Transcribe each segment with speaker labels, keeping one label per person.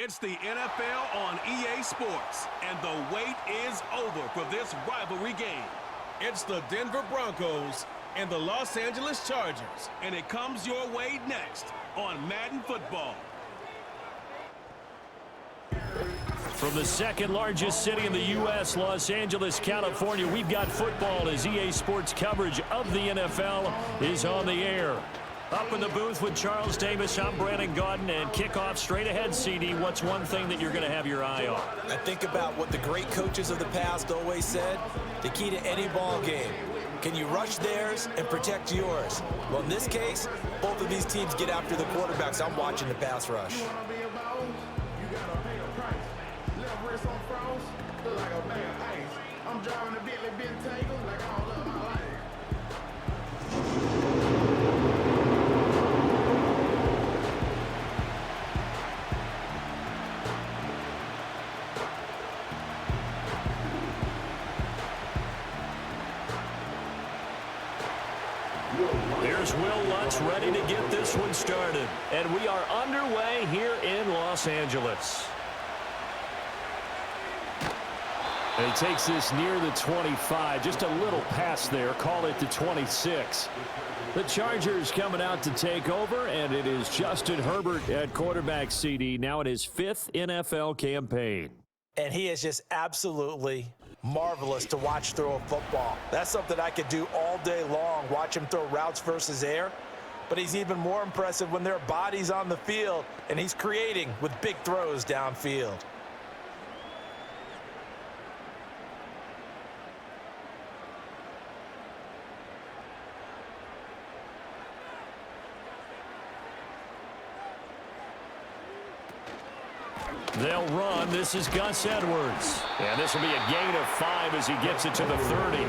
Speaker 1: It's the NFL on EA Sports, and the wait is over for this rivalry game. It's the Denver Broncos and the Los Angeles Chargers, and it comes your way next on Madden Football.
Speaker 2: From the second largest city in the U.S., Los Angeles, California, we've got football as EA Sports coverage of the NFL is on the air. Up in the booth with Charles Davis, I'm Brandon Gaudin, and kickoff straight ahead, CD. What's one thing that you're going to have your eye on?
Speaker 3: I think about what the great coaches of the past always said, the key to any ball game. Can you rush theirs and protect yours? Well, in this case, both of these teams get after the quarterbacks. I'm watching the pass rush. I'm driving a Bentley Bentayga like I don't love my life.
Speaker 2: Here's Will Lutz ready to get this one started. And we are underway here in Los Angeles. And he takes this near the 25, just a little pass there, call it the 26. The Chargers coming out to take over, and it is Justin Herbert at quarterback, CD, now in his 5th NFL campaign.
Speaker 3: And he is just absolutely marvelous to watch throw a football. That's something I could do all day long, watch him throw routes versus air. But he's even more impressive when there are bodies on the field, and he's creating with big throws downfield.
Speaker 2: They'll run. This is Gus Edwards. And this will be a gain of 5 as he gets it to the 30.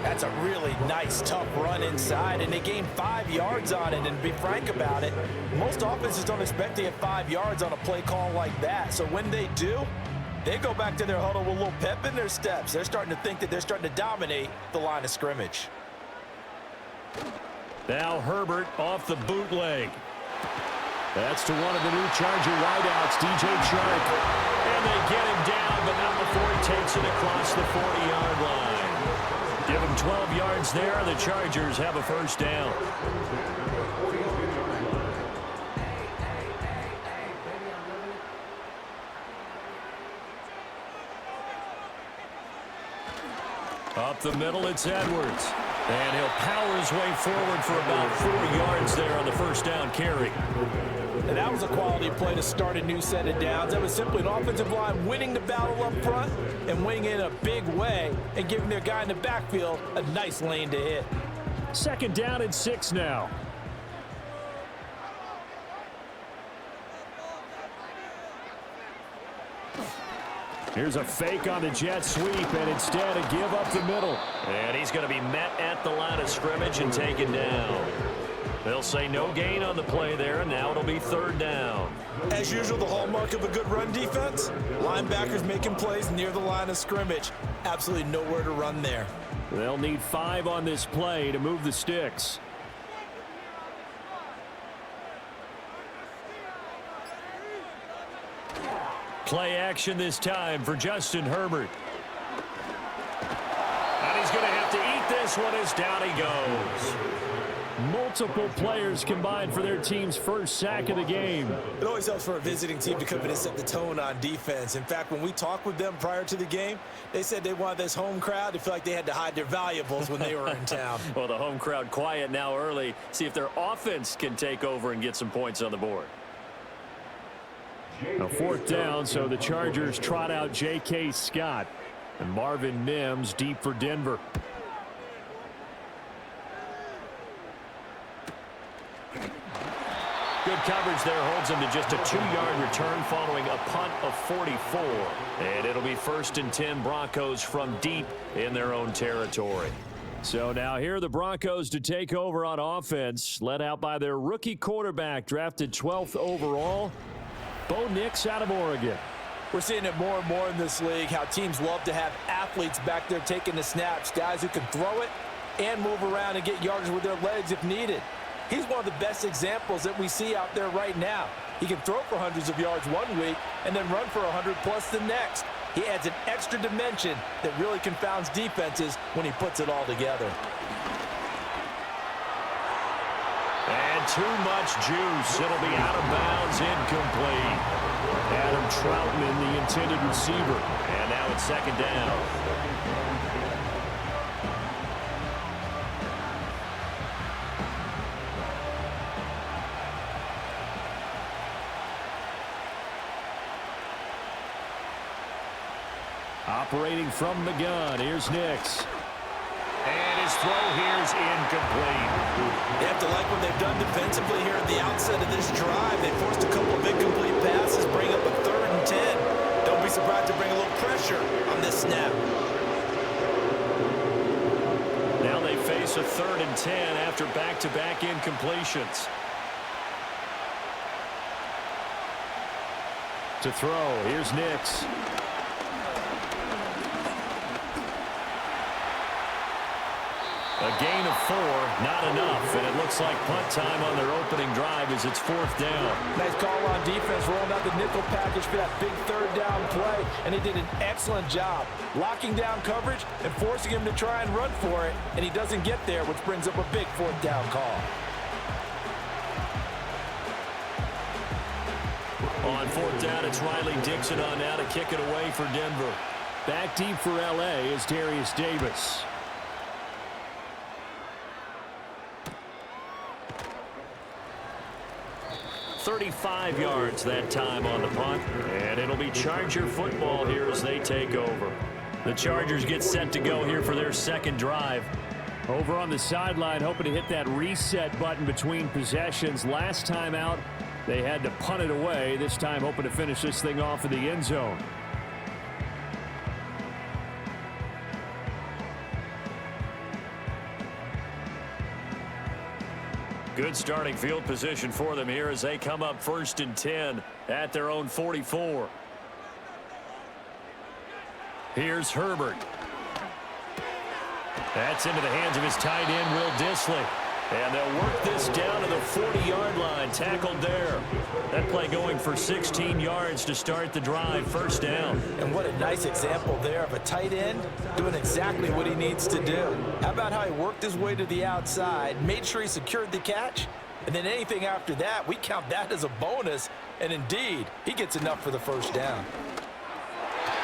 Speaker 3: That's a really nice, tough run inside, and they gained 5 yards on it. And to be frank about it, most offenses don't expect to get 5 yards on a play call like that. So when they do, they go back to their huddle with a little pep in their steps. They're starting to think that they're starting to dominate the line of scrimmage.
Speaker 2: Now Herbert off the bootleg. That's to one of the new Charger wideouts, DJ Chark. And they get him down, but not before he takes it across the 40-yard line. Give him 12 yards there. The Chargers have a first down. Up the middle, it's Edwards. And he'll power his way forward for about 4 yards there on the first down carry.
Speaker 3: And that was a quality play to start a new set of downs. That was simply an offensive line winning the battle up front and winning in a big way and giving their guy in the backfield a nice lane to hit.
Speaker 2: Second down and 6 now. Here's a fake on the jet sweep, and instead a give up the middle. And he's going to be met at the line of scrimmage and taken down. They'll say no gain on the play there, and now it'll be third down.
Speaker 3: As usual, the hallmark of a good run defense, linebackers making plays near the line of scrimmage. Absolutely nowhere to run there.
Speaker 2: They'll need 5 on this play to move the sticks. Play action this time for Justin Herbert. And he's going to have to eat this one as down he goes. Multiple players combined for their team's first sack of the game.
Speaker 3: It always helps for a visiting team to come in and set the tone on defense. In fact, when we talked with them prior to the game, they said they wanted this home crowd to feel like they had to hide their valuables when they were in town.
Speaker 2: Well, the home crowd quiet now early. See if their offense can take over and get some points on the board. A fourth down, so the Chargers trot out J.K. Scott. And Marvin Mims deep for Denver. Good coverage there holds him to just a 2-yard return following a punt of 44. And it'll be 1st and 10 Broncos from deep in their own territory. So now here are the Broncos to take over on offense, led out by their rookie quarterback, drafted 12th overall, Bo Nix out of Oregon.
Speaker 3: We're seeing it more and more in this league, how teams love to have athletes back there taking the snaps, guys who can throw it and move around and get yardage with their legs if needed. He's one of the best examples that we see out there right now. He can throw for hundreds of yards one week and then run for 100+ the next. He adds an extra dimension that really confounds defenses when he puts it all together.
Speaker 2: And too much juice. It'll be out of bounds, incomplete. Adam Troutman, the intended receiver. And now it's second down. Operating from the gun, here's Nix. And his throw here's incomplete.
Speaker 3: They have to like what they've done defensively here at the outset of this drive. They forced a couple of incomplete passes, bring up a 3rd and 10. Don't be surprised to bring a little pressure on this snap.
Speaker 2: Now they face a 3rd and 10 after back-to-back incompletions. To throw, here's Nix. A gain of 4, not enough, and it looks like punt time on their opening drive as it's 4th down.
Speaker 3: Nice call on defense, rolling out the nickel package for that big 3rd down play, and he did an excellent job locking down coverage and forcing him to try and run for it, and he doesn't get there, which brings up a big 4th down call.
Speaker 2: On 4th down, it's Riley Dixon on now to kick it away for Denver. Back deep for L.A. is Darius Davis. 35 yards that time on the punt, and it'll be Charger football here as they take over. The Chargers get set to go here for their second drive. Over on the sideline, hoping to hit that reset button between possessions. Last time out, they had to punt it away. This time, hoping to finish this thing off in the end zone. Good starting field position for them here as they come up 1st and 10 at their own 44. Here's Herbert. That's into the hands of his tight end, Will Dissly. And they'll work this down to the 40-yard line, tackled there. That play going for 16 yards to start the drive, 1st down.
Speaker 3: And what a nice example there of a tight end doing exactly what he needs to do. How about how he worked his way to the outside, made sure he secured the catch, and then anything after that, we count that as a bonus. And indeed, he gets enough for the 1st down.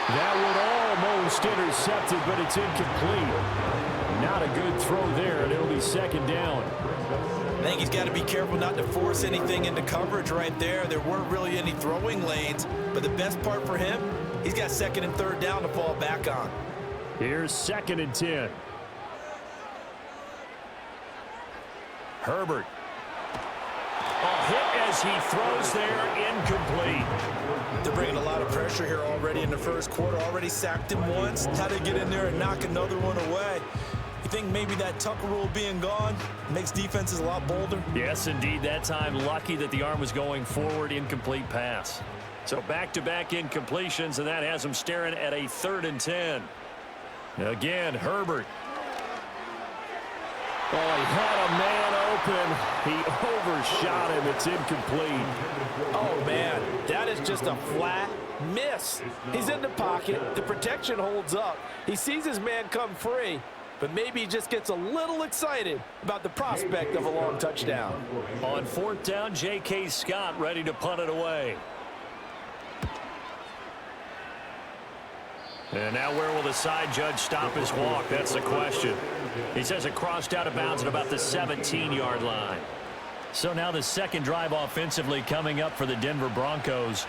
Speaker 2: That would almost intercept it, but it's incomplete. Not a good throw there, and it'll be 2nd down.
Speaker 3: I think he's got to be careful not to force anything into coverage right there. There weren't really any throwing lanes, but the best part for him, he's got 2nd and 3rd down to fall back on.
Speaker 2: Here's 2nd and 10. Herbert. A hit as he throws there, incomplete.
Speaker 3: They're bringing a lot of pressure here already in the 1st quarter. Already sacked him once. How to get in there and knock another one away. You think maybe that Tucker rule being gone makes defenses a lot bolder?
Speaker 2: Yes, indeed. That time, lucky that the arm was going forward, incomplete pass. So back-to-back incompletions, and that has him staring at a 3rd and 10. Again, Herbert. Oh, he had a man open. He overshot him. It's incomplete.
Speaker 3: Oh, man, that is just a flat miss. He's in the pocket. The protection holds up. He sees his man come free, but maybe he just gets a little excited about the prospect of a long touchdown.
Speaker 2: On 4th down, J.K. Scott ready to punt it away. And now where will the side judge stop his walk? That's the question. He says it crossed out of bounds at about the 17-yard line. So now the second drive offensively coming up for the Denver Broncos.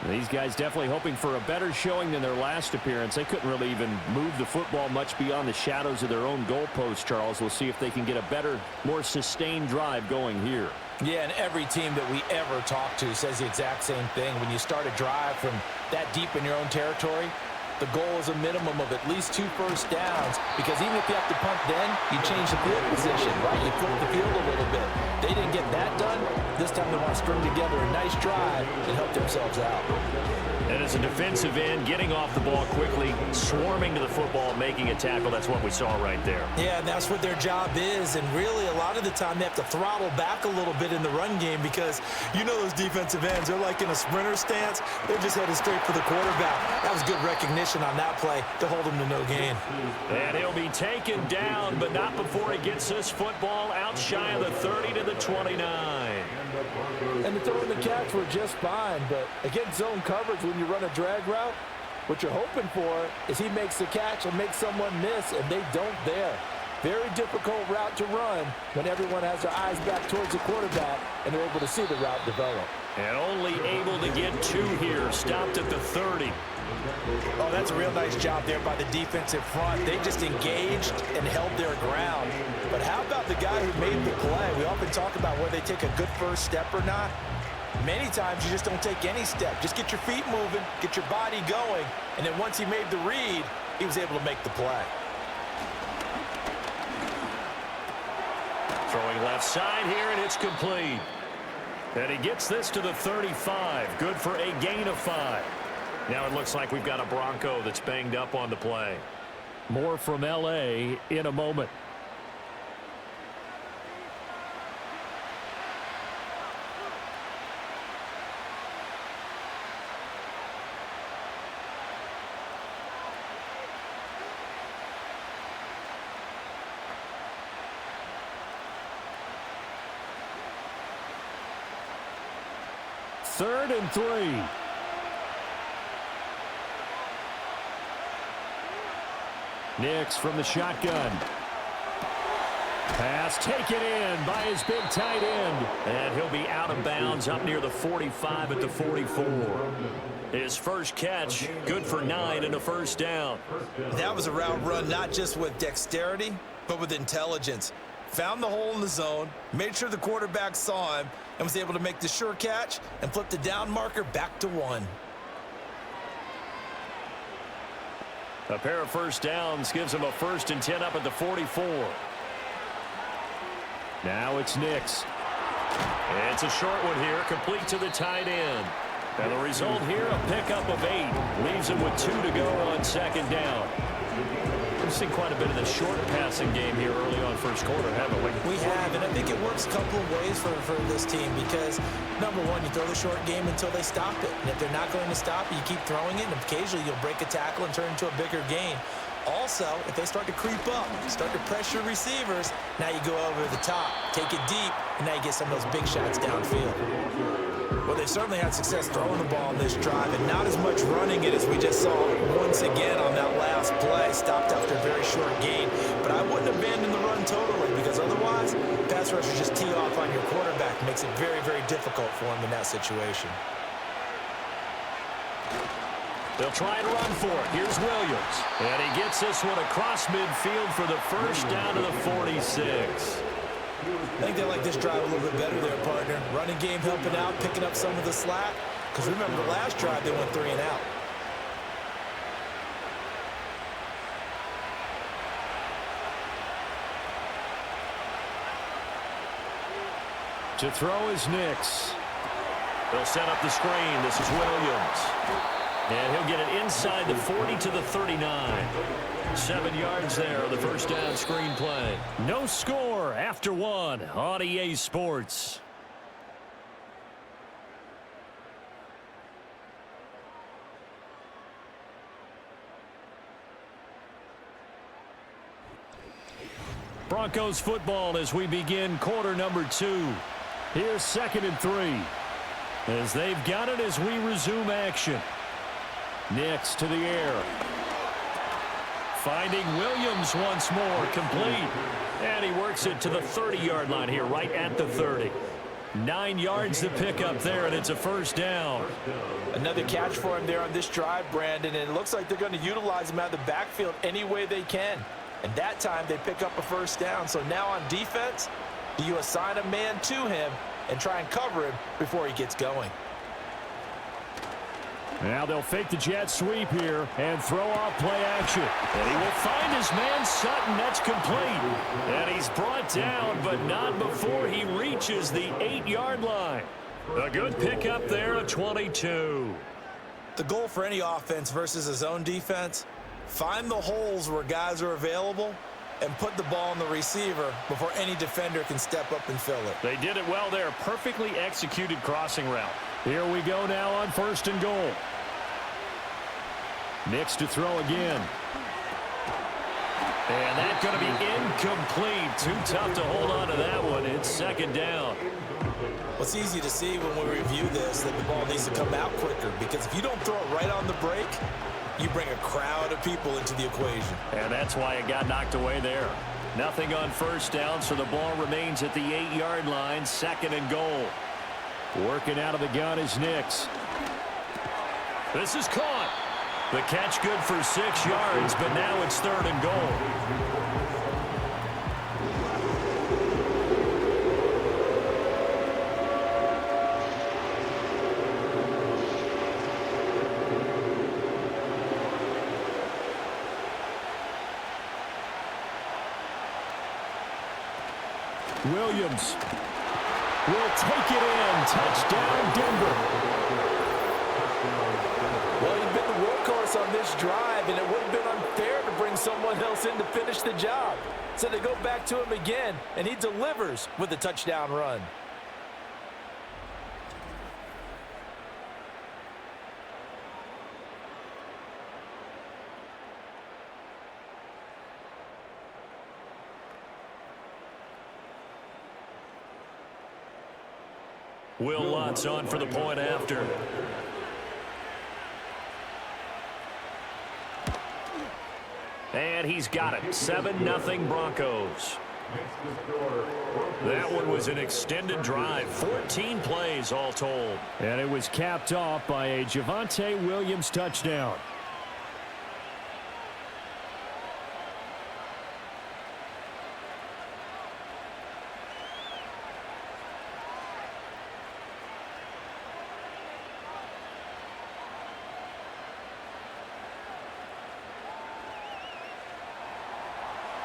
Speaker 2: These guys definitely hoping for a better showing than their last appearance. They couldn't really even move the football much beyond the shadows of their own goalpost, Charles. We'll see if they can get a better, more sustained drive going here.
Speaker 3: Yeah, and every team that we ever talk to says the exact same thing. When you start a drive from that deep in your own territory, the goal is a minimum of at least 2 first downs, because even if you have to punt then, you change the field position, right? You flip the field a little bit. They didn't get that done. This time they want to string together a nice drive and help themselves out.
Speaker 2: And as a defensive end, getting off the ball quickly, swarming to the football, making a tackle, that's what we saw right there.
Speaker 3: Yeah, and that's what their job is. And really, a lot of the time, they have to throttle back a little bit in the run game because you know those defensive ends, they're like in a sprinter stance. They're just headed straight for the quarterback. That was good recognition on that play to hold him to no gain.
Speaker 2: And he'll be taken down, but not before he gets this football out shy of the 30 to the 29.
Speaker 3: And the throw and the catch were just fine, but against zone coverage, when you run a drag route, what you're hoping for is he makes the catch and makes someone miss, and they don't there. Very difficult route to run when everyone has their eyes back towards the quarterback and they're able to see the route develop.
Speaker 2: And only able to get 2 here, stopped at the 30.
Speaker 3: Oh, that's a real nice job there by the defensive front. They just engaged and held their ground. But how about the guy who made the play? We often talk about whether they take a good first step or not. Many times you just don't take any step. Just get your feet moving, get your body going, and then once he made the read, he was able to make the play.
Speaker 2: Throwing left side here, and it's complete. And he gets this to the 35. Good for a gain of 5. Now it looks like we've got a Bronco that's banged up on the play. More from L.A. in a moment. Third and 3. Nix from the shotgun. Pass taken in by his big tight end. And he'll be out of bounds up near the 45 at the 44. His first catch, good for 9 and a first down.
Speaker 3: That was a route run not just with dexterity, but with intelligence. Found the hole in the zone, made sure the quarterback saw him, and was able to make the sure catch and flip the down marker back to 1.
Speaker 2: A pair of first downs gives him a 1st and 10 up at the 44. Now it's Nix. It's a short one here, complete to the tight end. And the result here, a pickup of 8. Leaves him with 2 to go on 2nd down. We've seen quite a bit of the short passing game here early on first quarter, haven't we?
Speaker 3: We have, and I think it works a couple of ways for this team because, number one, you throw the short game until they stop it. And if they're not going to stop it, you keep throwing it, and occasionally you'll break a tackle and turn it into a bigger gain. Also, if they start to creep up, start to pressure receivers, now you go over the top, take it deep, and now you get some of those big shots downfield. Well, they certainly had success throwing the ball in this drive, and not as much running it as we just saw once again on that last play. Stopped after a very short gain. But I wouldn't abandon the run totally because otherwise, pass rushers just tee off on your quarterback. Makes it very, very difficult for him in that situation.
Speaker 2: They'll try and run for it. Here's Williams. And he gets this one across midfield for the first down to the 46.
Speaker 3: I think they like this drive a little bit better there, partner. Running game helping out, picking up some of the slack. Because remember the last drive, they went 3 and out.
Speaker 2: To throw is Nix. They'll set up the screen. This is Williams. And he'll get it inside the 40 to the 39. 7 yards there on the first down screen play. No score after 1 on EA Sports. Broncos football as we begin quarter number 2. Here's 2nd and 3. As they've got it as we resume action. Nix to the air. Finding Williams once more, complete. And he works it to the 30-yard line here, right at the 30. 9 yards to pick up there, and it's a first down.
Speaker 3: Another catch for him there on this drive, Brandon, and it looks like they're going to utilize him out of the backfield any way they can. And that time they pick up a first down. So now on defense, do you assign a man to him and try and cover him before he gets going?
Speaker 2: Now they'll fake the jet sweep here and throw off play action. And he will find his man Sutton. That's complete. And he's brought down, but not before he reaches the 8-yard line. A good pickup there at 22.
Speaker 3: The goal for any offense versus a zone defense, find the holes where guys are available and put the ball on the receiver before any defender can step up and fill it.
Speaker 2: They did it well there. Perfectly executed crossing route. Here we go now on 1st and goal. Nix to throw again. And that's going to be incomplete. Too tough to hold on to that one. It's 2nd down.
Speaker 3: Well, it's easy to see when we review this that the ball needs to come out quicker, because if you don't throw it right on the break, you bring a crowd of people into the equation.
Speaker 2: And that's why it got knocked away there. Nothing on 1st down, so the ball remains at the 8-yard line. 2nd and goal. Working out of the gun is Nix. This is caught. The catch good for 6 yards, but now it's 3rd and goal. Williams will take it in. Touchdown, Denver.
Speaker 3: Well, you've been the workhorse on this drive, and it would have been unfair to bring someone else in to finish the job. So they go back to him again, and he delivers with a touchdown run.
Speaker 2: Will Lutz on for the point after. And he's got it. 7-0 Broncos. That one was an extended drive. 14 plays all told. And it was capped off by a Javonte Williams touchdown.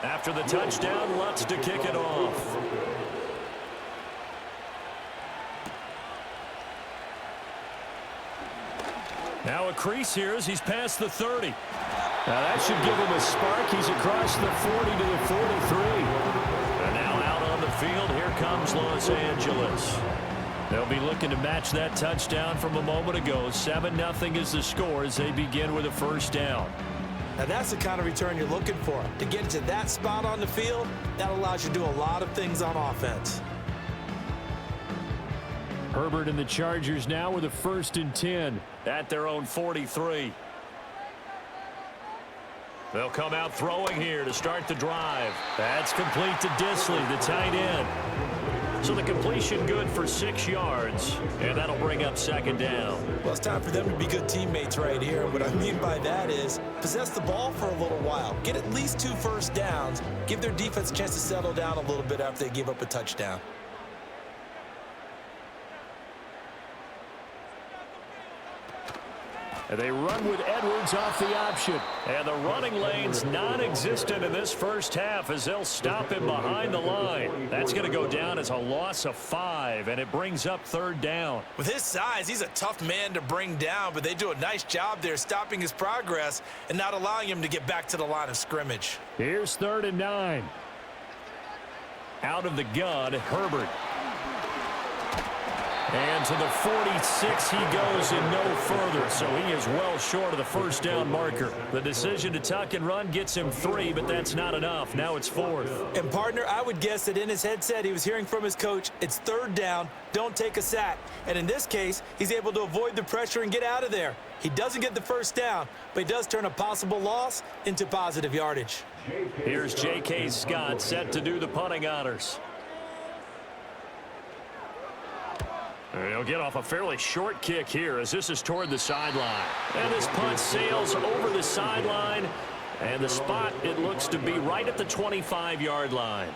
Speaker 2: After the touchdown, Lutz to kick it off. Now a crease here as he's past the 30. Now that should give him a spark. He's across the 40 to the 43. And now out on the field, here comes Los Angeles. They'll be looking to match that touchdown from a moment ago. 7-0 is the score as they begin with a 1st down.
Speaker 3: Now that's the kind of return you're looking for. To get to that spot on the field, that allows you to do a lot of things on offense.
Speaker 2: Herbert and the Chargers now with a 1st and 10 at their own 43. They'll come out throwing here to start the drive. That's complete to Disley, the tight end. So the completion good for 6 yards, and that'll bring up 2nd down.
Speaker 3: Well, it's time for them to be good teammates right here. What I mean by that is possess the ball for a little while. Get at least 2 first downs. Give their defense a chance to settle down a little bit after they give up a touchdown.
Speaker 2: And they run with Edwards off the option. And the running lane's non-existent in this 1st half as they'll stop him behind the line. That's going to go down as a loss of 5, and it brings up 3rd down.
Speaker 3: With his size, he's a tough man to bring down, but they do a nice job there stopping his progress and not allowing him to get back to the line of scrimmage.
Speaker 2: Here's 3rd and 9. Out of the gun, Herbert. And to the 46 he goes and no further, so he is well short of the 1st down marker. The decision to tuck and run gets him 3, but that's not enough. Now it's 4th.
Speaker 3: And, partner, I would guess that in his headset he was hearing from his coach, it's 3rd down, don't take a sack. And in this case, he's able to avoid the pressure and get out of there. He doesn't get the 1st down, but he does turn a possible loss into positive yardage.
Speaker 2: Here's J.K. Scott set to do the punting honors. He'll get off a fairly short kick here as this is toward the sideline. And this punt sails over the sideline. And the spot, it looks to be right at the 25-yard line.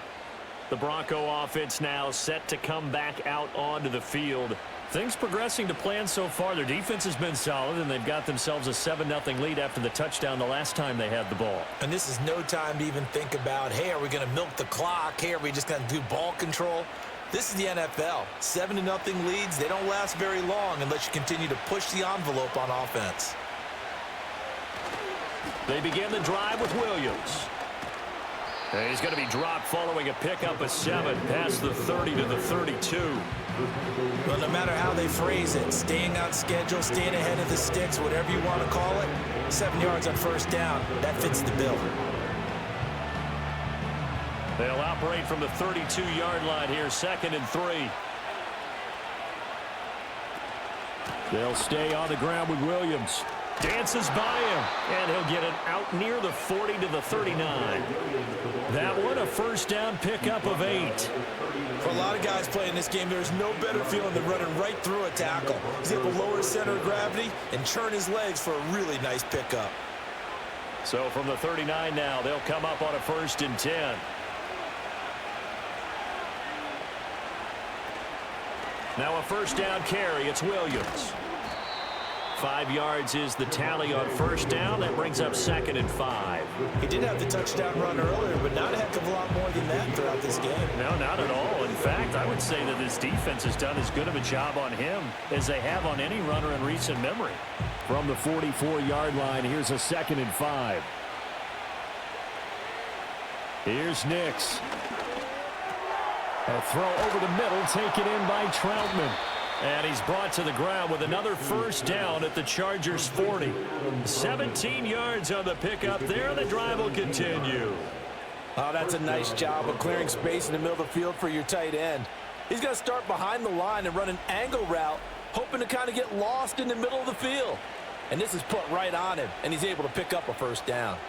Speaker 2: The Bronco offense now set to come back out onto the field. Things progressing to plan so far. Their defense has been solid, and they've got themselves a 7-0 lead after the touchdown the last time they had the ball.
Speaker 3: And this is no time to even think about, hey, are we going to milk the clock? Hey, are we just going to do ball control? This is the NFL. 7-0 leads, they don't last very long unless you continue to push the envelope on offense.
Speaker 2: They begin the drive with Williams. And he's going to be dropped following a pickup of 7 past the 30 to the 32.
Speaker 3: Well, no matter how they phrase it, staying on schedule, staying ahead of the sticks, whatever you want to call it, 7 yards on first down, that fits the bill.
Speaker 2: They'll operate from the 32-yard line here, 2nd and 3. They'll stay on the ground with Williams. Dances by him, and he'll get it out near the 40 to the 39. That one, a first down pickup of 8.
Speaker 3: For a lot of guys playing this game, there's no better feeling than running right through a tackle. He's able to lower his center of gravity and churn his legs for a really nice pickup.
Speaker 2: So from the 39 now, they'll come up on a 1st and 10. Now a first down carry. It's Williams. 5 yards is the tally on first down. That brings up 2nd and 5.
Speaker 3: He did have the touchdown run earlier, but not a heck of a lot more than that throughout this game.
Speaker 2: No, not at all. In fact, I would say that this defense has done as good of a job on him as they have on any runner in recent memory. From the 44-yard line, here's a 2nd and 5. Here's Nix. A throw over the middle, taken in by Troutman. And he's brought to the ground with another first down at the Chargers' 40. 17 yards on the pickup there. The drive will continue.
Speaker 3: Oh, that's a nice job of clearing space in the middle of the field for your tight end. He's going to start behind the line and run an angle route, hoping to kind of get lost in the middle of the field. And this is put right on him, and he's able to pick up a first down.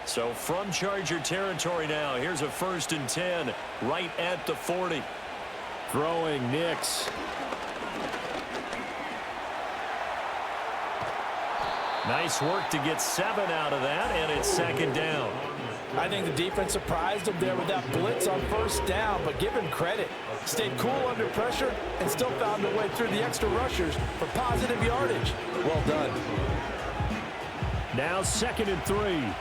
Speaker 2: So from Charger territory now, here's a 1st and 10 right at the 40. Throwing Nix. Nice work to get 7 out of that, and it's 2nd down.
Speaker 3: I think the defense surprised him there with that blitz on first down, but give him credit. Stayed cool under pressure and still found a way through the extra rushers for positive yardage. Well done.
Speaker 2: Now 2nd and 3.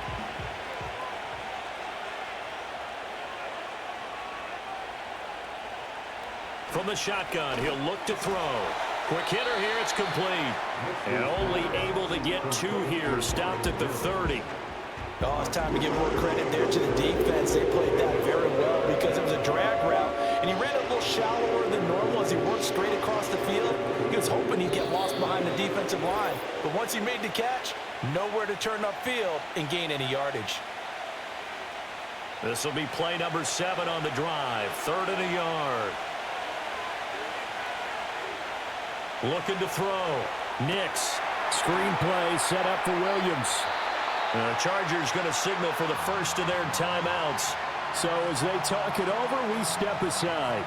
Speaker 2: From the shotgun, he'll look to throw. Quick hitter here, it's complete. And only able to get 2 here, stopped at the 30.
Speaker 3: Oh, it's time to give more credit there to the defense. They played that very well because it was a drag route, and he ran a little shallower than normal as he worked straight across the field. He was hoping he'd get lost behind the defensive line, but once he made the catch, nowhere to turn upfield and gain any yardage.
Speaker 2: This will be play number 7 on the drive, 3rd and a yard. Looking to throw. Nix. Screen play set up for Williams. The Chargers going to signal for the first of their timeouts. So as they talk it over, we step aside.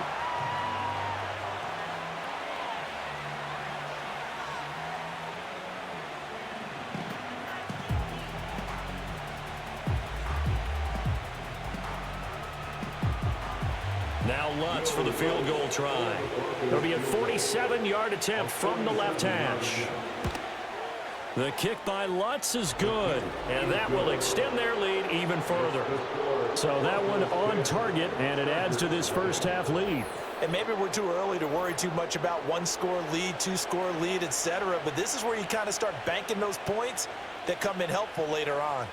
Speaker 2: Now Lutz for the field goal try. There'll be a 47-yard attempt from the left hash. The kick by Lutz is good, and that will extend their lead even further. So that one on target, and it adds to this first half lead.
Speaker 3: And maybe we're too early to worry too much about 1-score lead, 2-score lead, etc. But this is where you kind of start banking those points that come in helpful later on.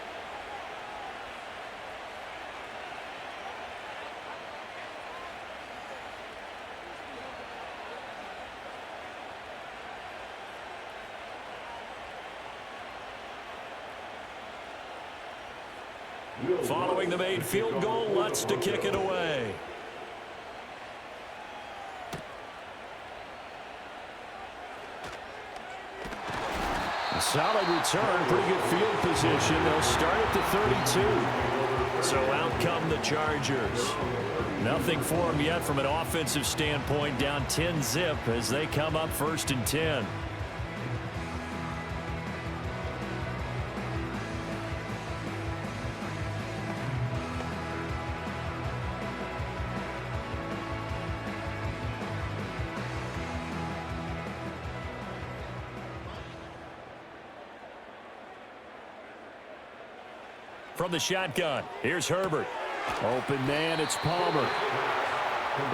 Speaker 2: Following the made field goal, Lutz to kick it away. A solid return, pretty good field position. They'll start at the 32. So out come the Chargers. Nothing for them yet from an offensive standpoint, down 10-zip as they come up 1st and 10. from the shotgun. Here's Herbert. Open man, it's Palmer.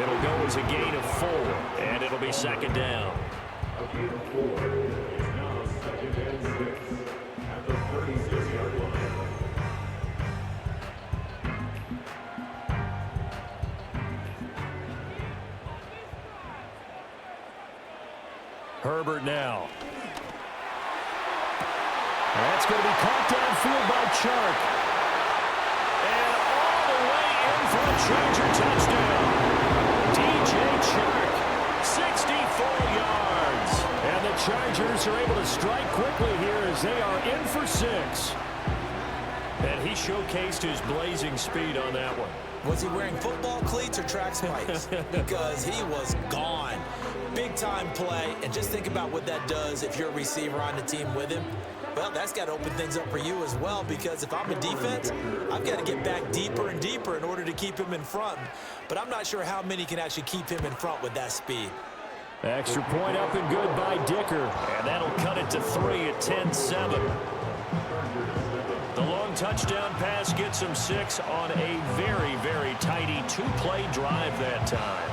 Speaker 2: It'll go as a gain of 4, and it'll be second down.
Speaker 4: A gain of 4. Now second and 6 at the 36-yard line.
Speaker 2: Herbert now. That's going to be caught downfield by Chark. And all the way in for a Charger touchdown. DJ Chark, 64 yards. And the Chargers are able to strike quickly here as they are in for 6. And he showcased his blazing speed on that one.
Speaker 3: Was he wearing football cleats or track spikes? Because he was gone. Big-time play, and just think about what that does if you're a receiver on the team with him. Well, that's got to open things up for you as well, because if I'm a defense, I've got to get back deeper and deeper in order to keep him in front. But I'm not sure how many can actually keep him in front with that speed.
Speaker 2: Extra point up and good by Dicker. And that'll cut it to 3 at 10-7. The long touchdown pass gets him 6 on a very, very tidy 2-play drive that time.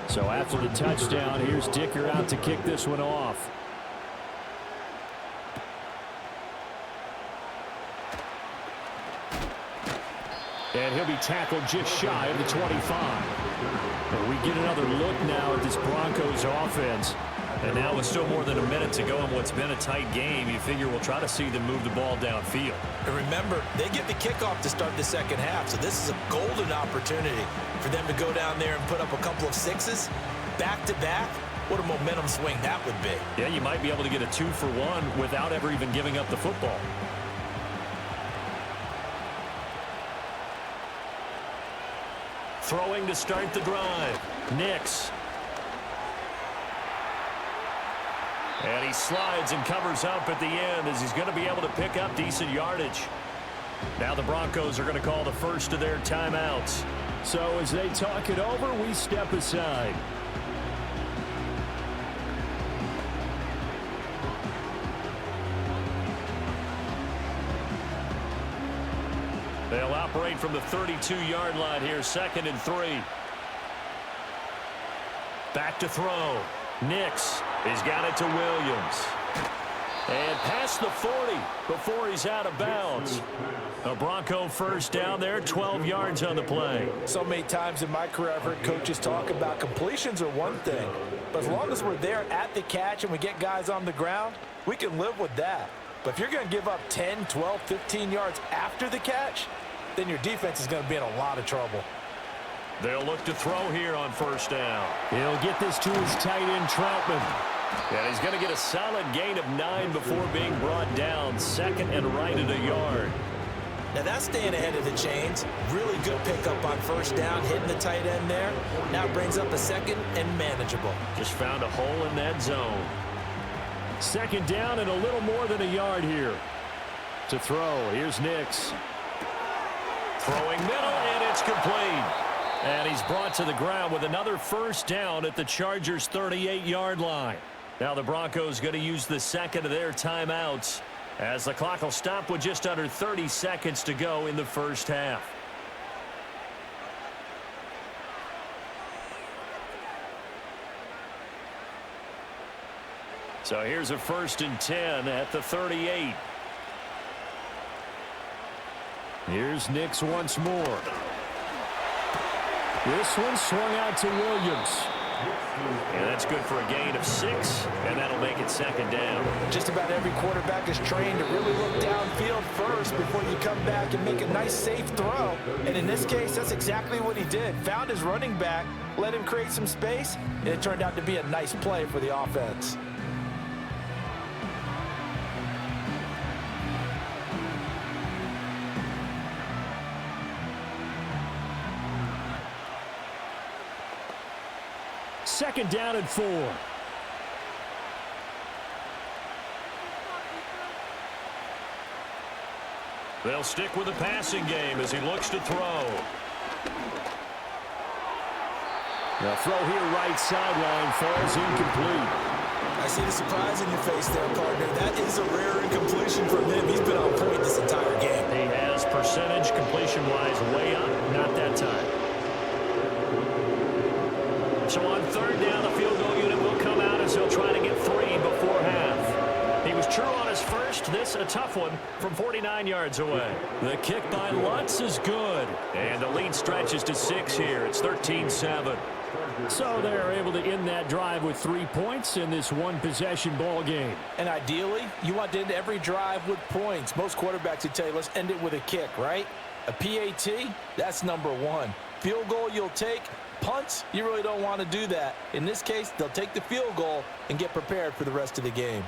Speaker 2: So after the touchdown, here's Dicker out to kick this one off. And he'll be tackled just shy of the 25. And we get another look now at this Broncos offense. And now with still more than a minute to go in what's been a tight game, you figure we'll try to see them move the ball downfield.
Speaker 3: And remember, they get the kickoff to start the second half, so this is a golden opportunity for them to go down there and put up a couple of 6s back-to-back. What a momentum swing that would be.
Speaker 2: Yeah, you might be able to get a 2-for-1 without ever even giving up the football. Throwing to start the drive. Nix. And he slides and covers up at the end as he's going to be able to pick up decent yardage. Now the Broncos are going to call the first of their timeouts. So as they talk it over, we step aside. They'll operate from the 32-yard line here, 2nd and 3. Back to throw. Nix. He's got it to Williams. And past the 40 before he's out of bounds. A Bronco first down there, 12 yards on the play.
Speaker 3: So many times in my career, I've heard coaches talk about completions are one thing. But as long as we're there at the catch and we get guys on the ground, we can live with that. But if you're going to give up 10, 12, 15 yards after the catch, then your defense is going to be in a lot of trouble.
Speaker 2: They'll look to throw here on first down. He'll get this to his tight end, Troutman. And he's going to get a solid gain of 9 before being brought down. 2nd and right at a yard.
Speaker 3: Now that's staying ahead of the chains. Really good pickup on first down, hitting the tight end there. Now brings up a 2nd and manageable.
Speaker 2: Just found a hole in that zone. 2nd down and a little more than a yard here. To throw, here's Nix. Throwing middle, and it's complete. And he's brought to the ground with another first down at the Chargers' 38-yard line. Now the Broncos going to use the 2nd of their timeouts as the clock will stop with just under 30 seconds to go in the first half. So here's a 1st and 10 at the 38. Here's Nix once more. This one swung out to Williams. And that's good for a gain of 6, and that'll make it 2nd down.
Speaker 3: Just about every quarterback is trained to really look downfield first before you come back and make a nice, safe throw. And in this case, that's exactly what he did. Found his running back, let him create some space, and it turned out to be a nice play for the offense.
Speaker 2: Second down and 4. They'll stick with the passing game as he looks to throw. The throw here right sideline falls incomplete.
Speaker 3: I see the surprise in your face there, partner. That is a rare incompletion from him. He's been on point this entire game.
Speaker 2: He has percentage completion-wise way up, not that time. So on third down, the field goal unit will come out as he'll try to get 3 before half. He was true on his first. This a tough one from 49 yards away. The kick by Lutz is good. And the lead stretches to 6 here. It's 13-7. So they're able to end that drive with 3 points in this one-possession ball game.
Speaker 3: And ideally, you want to end every drive with points. Most quarterbacks would tell you, let's end it with a kick, right? A PAT, that's number 1. Field goal you'll take. Punts, you really don't want to do that. In this case, they'll take the field goal and get prepared for the rest of the game.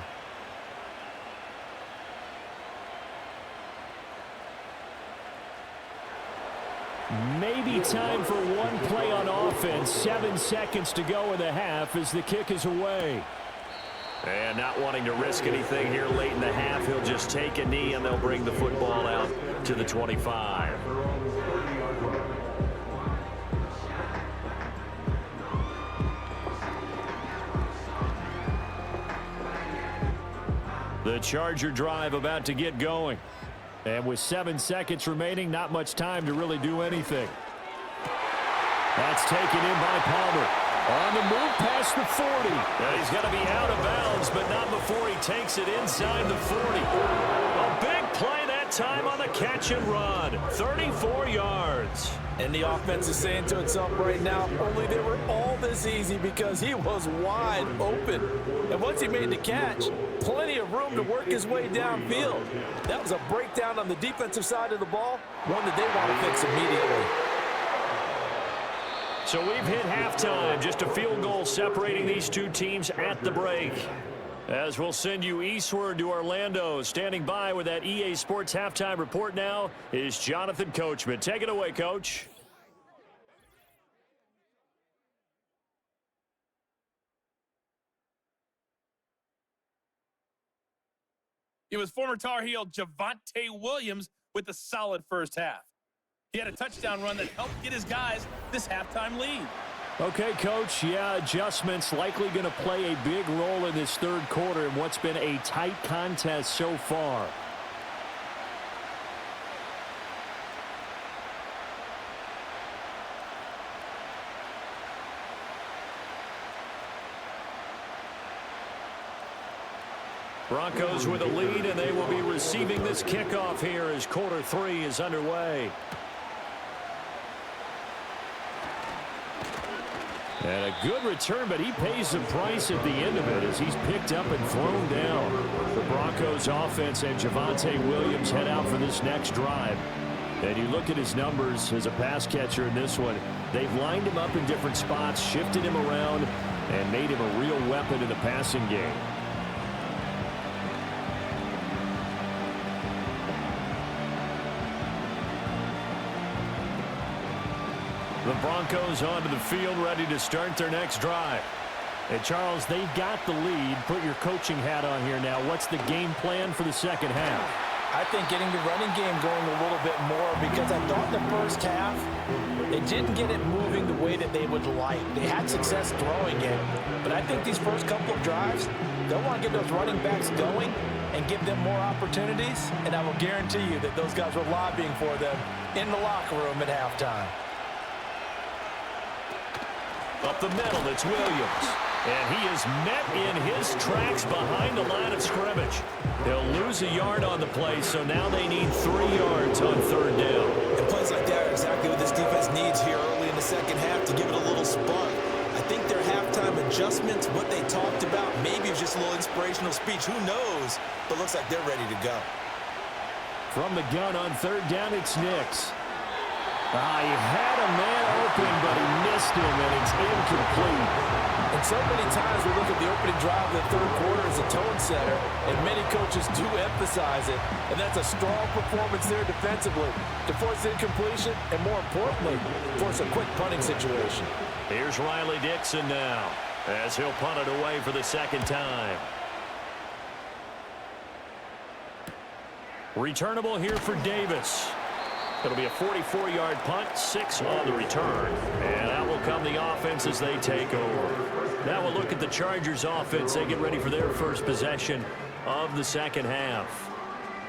Speaker 2: Maybe time for one play on offense. 7 seconds to go in the half as the kick is away. And not wanting to risk anything here late in the half, he'll just take a knee and they'll bring the football out to the 25. The Charger drive about to get going. And with 7 seconds remaining, not much time to really do anything. That's taken in by Palmer. On the move past the 40. And he's got to be out of bounds, but not before he takes it inside the 40. A big play that time on the catch and run. 34 yards.
Speaker 3: And the offense is saying to itself right now, only they were all this easy because he was wide open. And once he made the catch, plenty of room to work his way downfield. That was a breakdown on the defensive side of the ball, one that they want to fix immediately.
Speaker 2: So we've hit halftime, just a field goal separating these two teams at the break. As we'll send you eastward to Orlando, standing by with that EA Sports halftime report now is Jonathan Coachman. Take it away, Coach.
Speaker 5: It was former Tar Heel Javonte Williams with a solid first half. He had a touchdown run that helped get his guys this halftime lead.
Speaker 2: Okay, Coach, yeah, adjustments likely going to play a big role in this third quarter in what's been a tight contest so far. Broncos with a lead, and they will be receiving this kickoff here as quarter 3 is underway. And a good return, but he pays the price at the end of it as he's picked up and thrown down. The Broncos offense and Javonte Williams head out for this next drive. And you look at his numbers as a pass catcher in this one. They've lined him up in different spots, shifted him around, and made him a real weapon in the passing game. The Broncos onto the field, ready to start their next drive. And, Charles, they've got the lead. Put your coaching hat on here now. What's the game plan for the second half?
Speaker 3: I think getting the running game going a little bit more because I thought the first half, they didn't get it moving the way that they would like. They had success throwing it, but I think these first couple of drives, they'll want to get those running backs going and give them more opportunities, and I will guarantee you that those guys were lobbying for them in the locker room at halftime.
Speaker 2: Up the middle, it's Williams. And he is met in his tracks behind the line of scrimmage. They'll lose a yard on the play, so now they need 3 yards on third down.
Speaker 3: And plays like that are exactly what this defense needs here early in the second half to give it a little spark. I think their halftime adjustments, what they talked about, maybe it was just a little inspirational speech. Who knows? But looks like they're ready to go.
Speaker 2: From the gun on third down, it's Nix. He had a man open, but he missed him, and it's incomplete.
Speaker 3: And so many times we look at the opening drive of the third quarter as a tone setter, and many coaches do emphasize it, and that's a strong performance there defensively to force incompletion and, more importantly, force a quick punting situation.
Speaker 2: Here's Riley Dixon now as he'll punt it away for the second time. Returnable here for Davis. It'll be a 44-yard punt, 6 on the return. And that will come the offense as they take over. Now we'll look at the Chargers offense. They get ready for their first possession of the second half.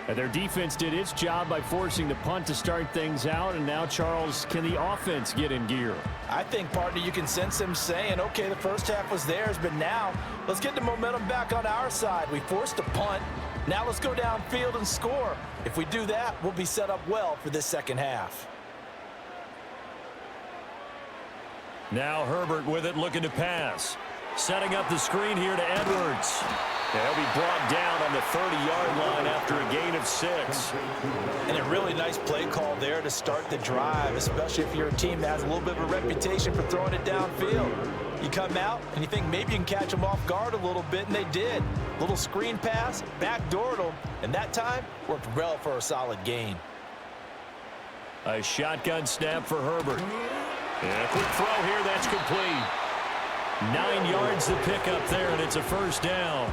Speaker 2: And their defense did its job by forcing the punt to start things out. And now, Charles, can the offense get in gear?
Speaker 3: I think, partner, you can sense him saying, okay, the first half was theirs, but now let's get the momentum back on our side. We forced a punt. Now let's go downfield and score. If we do that, we'll be set up well for this second half.
Speaker 2: Now Herbert with it, looking to pass. Setting up the screen here to Edwards. They'll be brought down on the 30-yard line after a gain of 6.
Speaker 3: And a really nice play call there to start the drive, especially if you're a team that has a little bit of a reputation for throwing it downfield. You come out and you think maybe you can catch them off guard a little bit, and they did. Little screen pass, backdoored them, and that time worked well for a solid gain.
Speaker 2: A shotgun snap for Herbert. And a quick throw here, that's complete. 9 yards to pick up there, and it's a first down.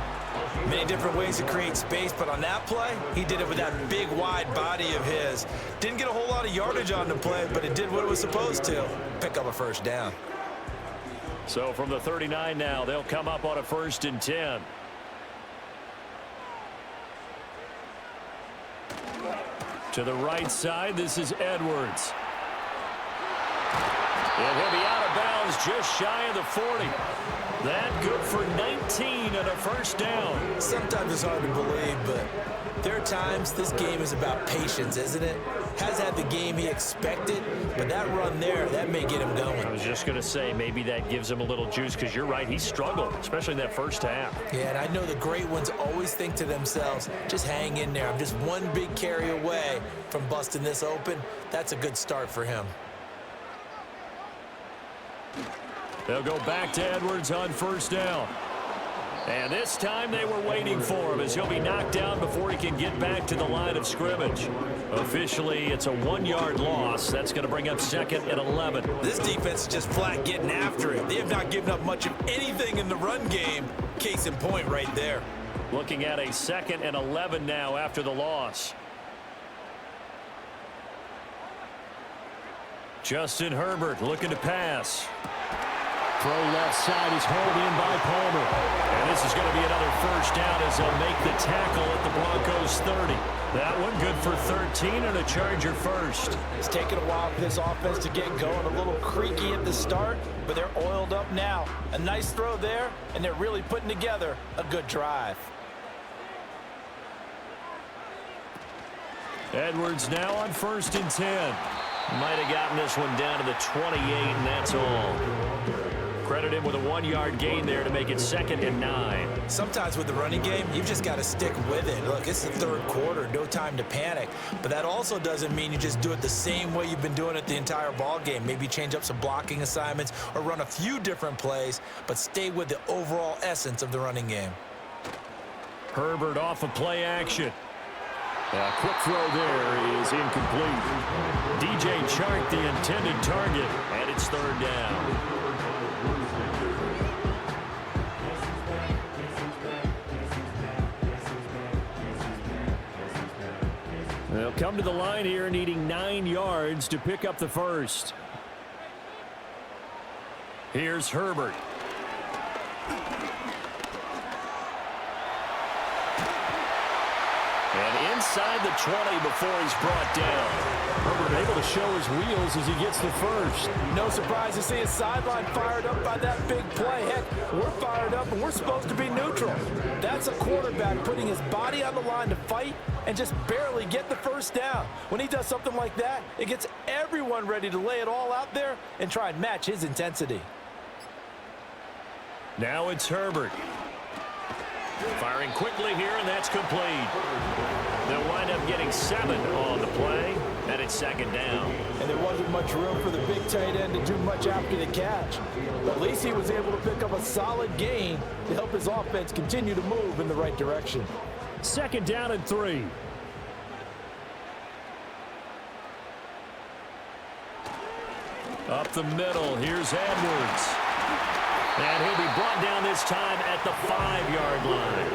Speaker 3: Many different ways to create space, but on that play, he did it with that big, wide body of his. Didn't get a whole lot of yardage on the play, but it did what it was supposed to. Pick up a first down.
Speaker 2: So from the 39 now, they'll come up on a 1st and 10. To the right side, this is Edwards. And he'll be out of bounds just shy of the 40. That good for 19 and a first down.
Speaker 3: Sometimes it's hard to believe, but there are times this game is about patience, isn't it? Has had the game he expected, but that run there, that may get him going.
Speaker 2: I was just going to say, maybe that gives him a little juice, because you're right, he struggled, especially in that first half.
Speaker 3: Yeah, and I know the great ones always think to themselves, just hang in there. I'm just one big carry away from busting this open. That's a good start for him.
Speaker 2: They'll go back to Edwards on 1st down. And this time they were waiting for him, as he'll be knocked down before he can get back to the line of scrimmage. Officially, it's a 1-yard loss. That's going to bring up 2nd and 11.
Speaker 3: This defense is just flat getting after it. They have not given up much of anything in the run game. Case in point right there.
Speaker 2: Looking at a 2nd and 11 now after the loss. Justin Herbert looking to pass. Throw left side is hauled in by Palmer. And this is going to be another first down as they'll make the tackle at the Broncos 30. That one good for 13 and a Charger first.
Speaker 3: It's taken a while for this offense to get going. A little creaky at the start, but they're oiled up now. A nice throw there, and they're really putting together a good drive.
Speaker 2: Edwards now on 1st and 10. Might have gotten this one down to the 28, and that's all. Credit him with a 1-yard gain there to make it 2nd and 9.
Speaker 3: Sometimes with the running game, you've just got to stick with it. Look, it's the 3rd quarter, no time to panic. But that also doesn't mean you just do it the same way you've been doing it the entire ball game. Maybe change up some blocking assignments or run a few different plays, but stay with the overall essence of the running game.
Speaker 2: Herbert off of play action. A quick throw there is incomplete. DJ Chark the intended target, and it's 3rd down. They'll come to the line here needing 9 yards to pick up the first. Here's Herbert. And inside the 20 before he's brought down. Herbert able to show his wheels as he gets the first.
Speaker 3: No surprise to see his sideline fired up by that big play. Heck, we're fired up and we're supposed to be neutral. That's a quarterback putting his body on the line to fight and just barely get the first down. When he does something like that, it gets everyone ready to lay it all out there and try and match his intensity.
Speaker 2: Now it's Herbert. Firing quickly here, and that's complete. They'll wind up getting 7 on the play, and it's 2nd down.
Speaker 3: And there wasn't much room for the big tight end to do much after the catch. But at least he was able to pick up a solid gain to help his offense continue to move in the right direction.
Speaker 2: 2nd down and 3. Up the middle, here's Edwards. And he'll be brought down this time at the 5-yard line.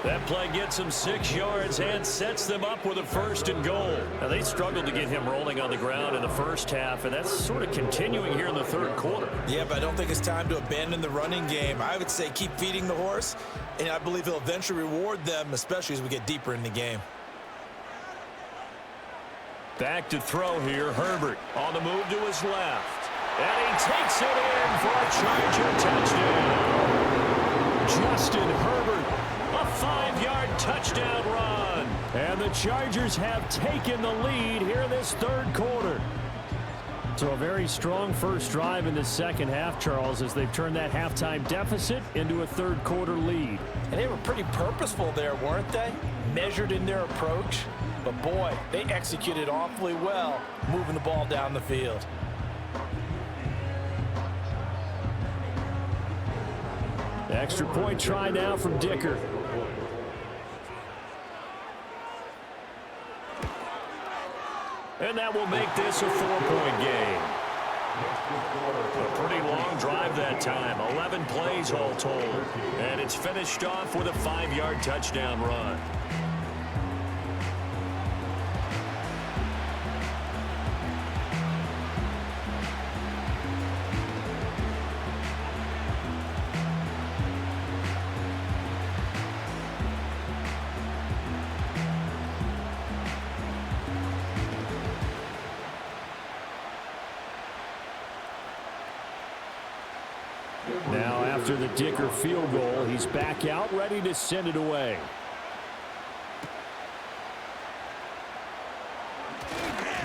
Speaker 2: That play gets them 6 yards and sets them up with a 1st and goal. Now, they struggled to get him rolling on the ground in the first half, and that's sort of continuing here in the third quarter.
Speaker 3: Yeah, but I don't think it's time to abandon the running game. I would say keep feeding the horse, and I believe he'll eventually reward them, especially as we get deeper in the game.
Speaker 2: Back to throw here, Herbert on the move to his left. And he takes it in for a Charger touchdown. Justin Herbert, a 5-yard touchdown run. And the Chargers have taken the lead here in this third quarter. So a very strong first drive in the second half, Charles, as they've turned that halftime deficit into a third quarter lead.
Speaker 3: And they were pretty purposeful there, weren't they? Measured in their approach. But boy, they executed awfully well, moving the ball down the field.
Speaker 2: Extra point try now from Dicker. And that will make this a 4-point game. A pretty long drive that time. 11 plays all told. And it's finished off with a 5-yard touchdown run. Now after the Dicker field goal, he's back out ready to send it away.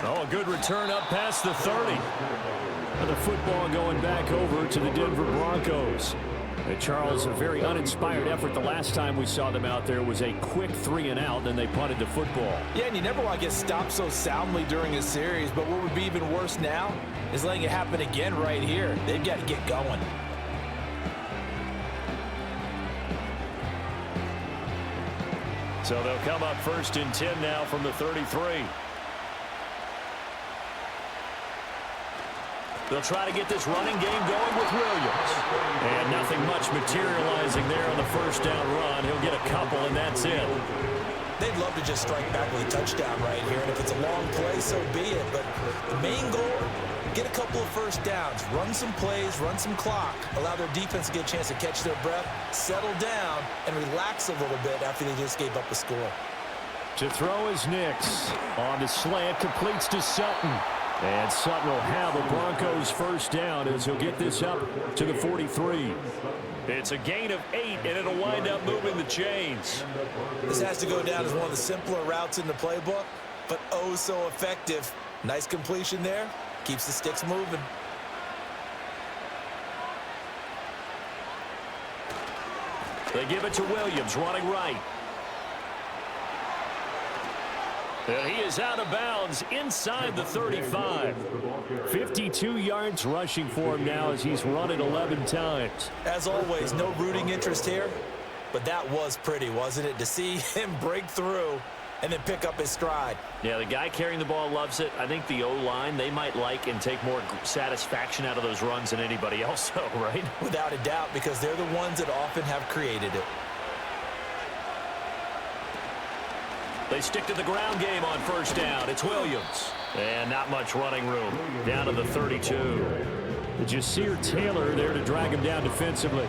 Speaker 2: Oh, a good return up past the 30. And the football going back over to the Denver Broncos. And Charles, a very uninspired effort. The last time we saw them out there was a quick 3-and-out, then they punted the football.
Speaker 3: Yeah, and you never want to get stopped so soundly during a series, but what would be even worse now is letting it happen again right here. They've got to get going.
Speaker 2: So they'll come up 1st and 10 now from the 33. They'll try to get this running game going with Williams. And nothing much materializing there on the first down run. He'll get a couple, and that's it.
Speaker 3: They'd love to just strike back with a touchdown right here, and if it's a long play, so be it. But the main goal, get a couple of first downs, run some plays, run some clock, allow their defense to get a chance to catch their breath, settle down, and relax a little bit after they just gave up a score.
Speaker 2: To throw is Nix. On the slant, completes to Sutton. And Sutton will have the Broncos first down as he'll get this up to the 43. It's a gain of 8, and it'll wind up moving the chains.
Speaker 3: This has to go down as one of the simpler routes in the playbook, but oh so effective. Nice completion there. Keeps the sticks moving.
Speaker 2: They give it to Williams, running right. And he is out of bounds inside the 35. 52 yards rushing for him now as he's run it 11 times.
Speaker 3: As always, no rooting interest here, but that was pretty, wasn't it? To see him break through and then pick up his stride.
Speaker 2: Yeah, the guy carrying the ball loves it. I think the O-line, they might like and take more satisfaction out of those runs than anybody else, though, right?
Speaker 3: Without a doubt, because they're the ones that often have created it.
Speaker 2: They stick to the ground game on first down. It's Williams. And not much running room. Down to the 32. Jasir Taylor there to drag him down defensively.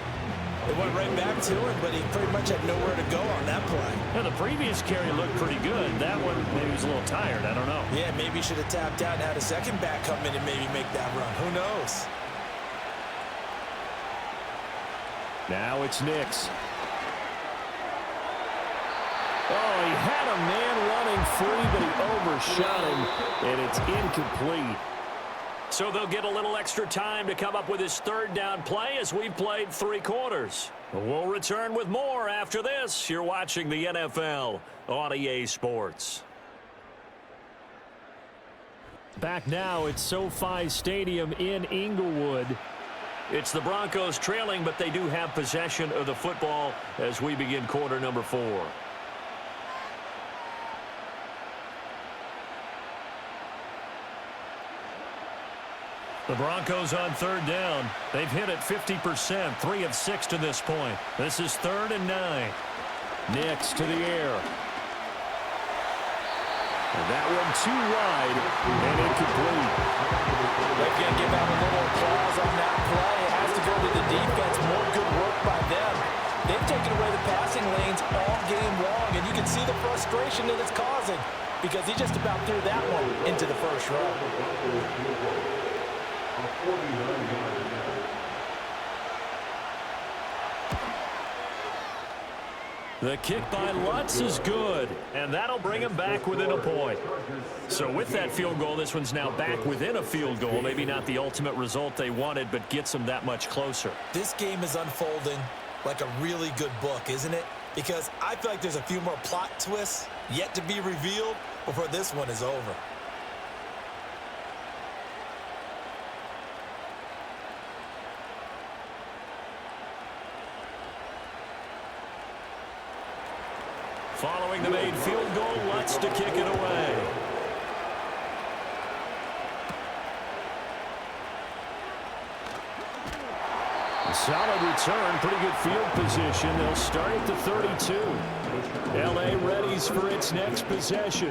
Speaker 3: They went right back to him, but he pretty much had nowhere to go on that play.
Speaker 2: Now, the previous carry looked pretty good. That one, maybe he was a little tired. I don't know.
Speaker 3: Yeah, maybe he should have tapped out and had a second back come in and maybe make that run. Who knows?
Speaker 2: Now it's Nix. Oh, he had a man running free, but he overshot him, and it's incomplete. So they'll get a little extra time to come up with his third down play as we've played 3 quarters. We'll return with more after this. You're watching the NFL on EA Sports. Back now at SoFi Stadium in Inglewood. It's the Broncos trailing, but they do have possession of the football as we begin quarter number 4. The Broncos on third down. They've hit it 50%, 3 of 6 to this point. This is 3rd and 9. Nix to the air. And that one too wide and incomplete.
Speaker 3: They're going to give out a little applause on that play. It has to go to the defense. More good work by them. They've taken away the passing lanes all game long, and you can see the frustration that it's causing because he just about threw that one into the first row.
Speaker 2: The kick by Lutz is good, and that'll bring him back within a point. So with that field goal, this one's now back within a field goal. Maybe not the ultimate result they wanted, but gets them that much closer.
Speaker 3: This game is unfolding like a really good book, isn't it? Because I feel like there's a few more plot twists yet to be revealed before this one is over.
Speaker 2: Following the made field goal, Lutz to kick it away. A solid return, pretty good field position. They'll start at the 32. L.A. readies for its next possession.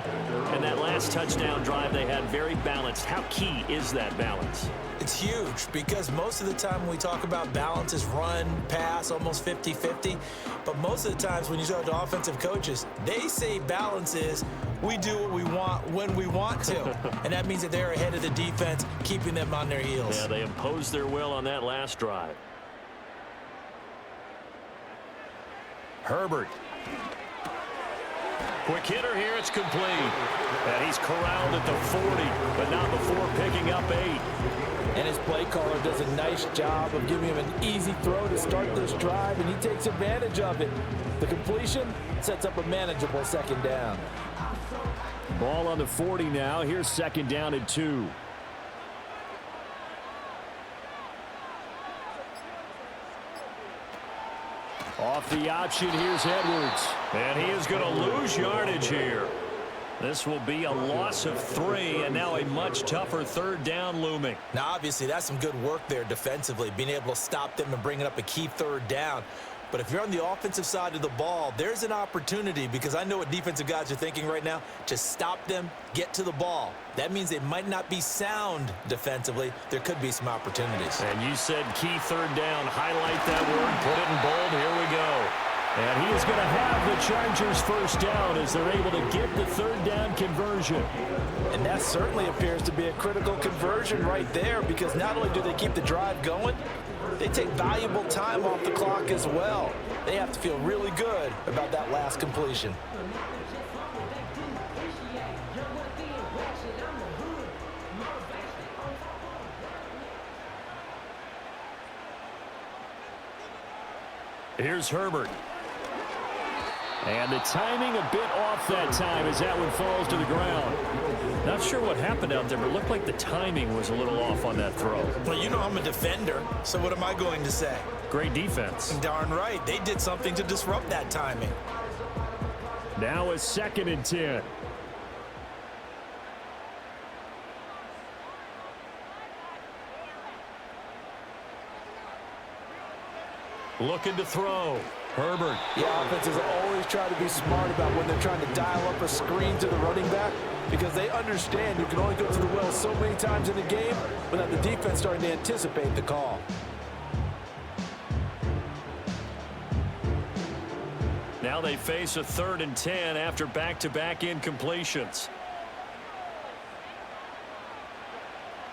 Speaker 2: And that last touchdown drive they had very balanced. How key is that balance?
Speaker 3: It's huge because most of the time when we talk about balance is run, pass, almost 50-50. But most of the times when you talk to offensive coaches, they say balance is we do what we want when we want to. And that means that they're ahead of the defense, keeping them on their heels.
Speaker 2: Yeah, they imposed their will on that last drive. Herbert. Quick hitter here, it's complete. And he's corralled at the 40, but not before picking up 8.
Speaker 3: And his play caller does a nice job of giving him an easy throw to start this drive, and he takes advantage of it. The completion sets up a manageable second down.
Speaker 2: Ball on the 40 now. Here's second down and 2. Off the option, here's Edwards. And he is going to lose yardage here. This will be a loss of 3, and now a much tougher third down looming.
Speaker 3: Now, obviously, that's some good work there defensively, being able to stop them and bringing up a key third down. But if you're on the offensive side of the ball, there's an opportunity because I know what defensive guys are thinking right now. Just stop them, get to the ball. That means they might not be sound defensively. There could be some opportunities.
Speaker 2: And you said key third down. Highlight that word, put it in bold. Here we go. And he is going to have the Chargers first down as they're able to get the third down conversion.
Speaker 3: And that certainly appears to be a critical conversion right there because not only do they keep the drive going, they take valuable time off the clock as well. They have to feel really good about that last completion.
Speaker 2: Here's Herbert. And the timing a bit off that time as that one falls to the ground. Not sure what happened out there, but it looked like the timing was a little off on that throw.
Speaker 3: Well, you know I'm a defender, so what am I going to say?
Speaker 2: Great defense.
Speaker 3: Darn right. They did something to disrupt that timing.
Speaker 2: Now a second and 10. Looking to throw. Herbert.
Speaker 3: The offenses always try to be smart about when they're trying to dial up a screen to the running back because they understand you can only go to the well so many times in the game without the defense starting to anticipate the call.
Speaker 2: Now they face a 3rd and 10 after back-to-back incompletions.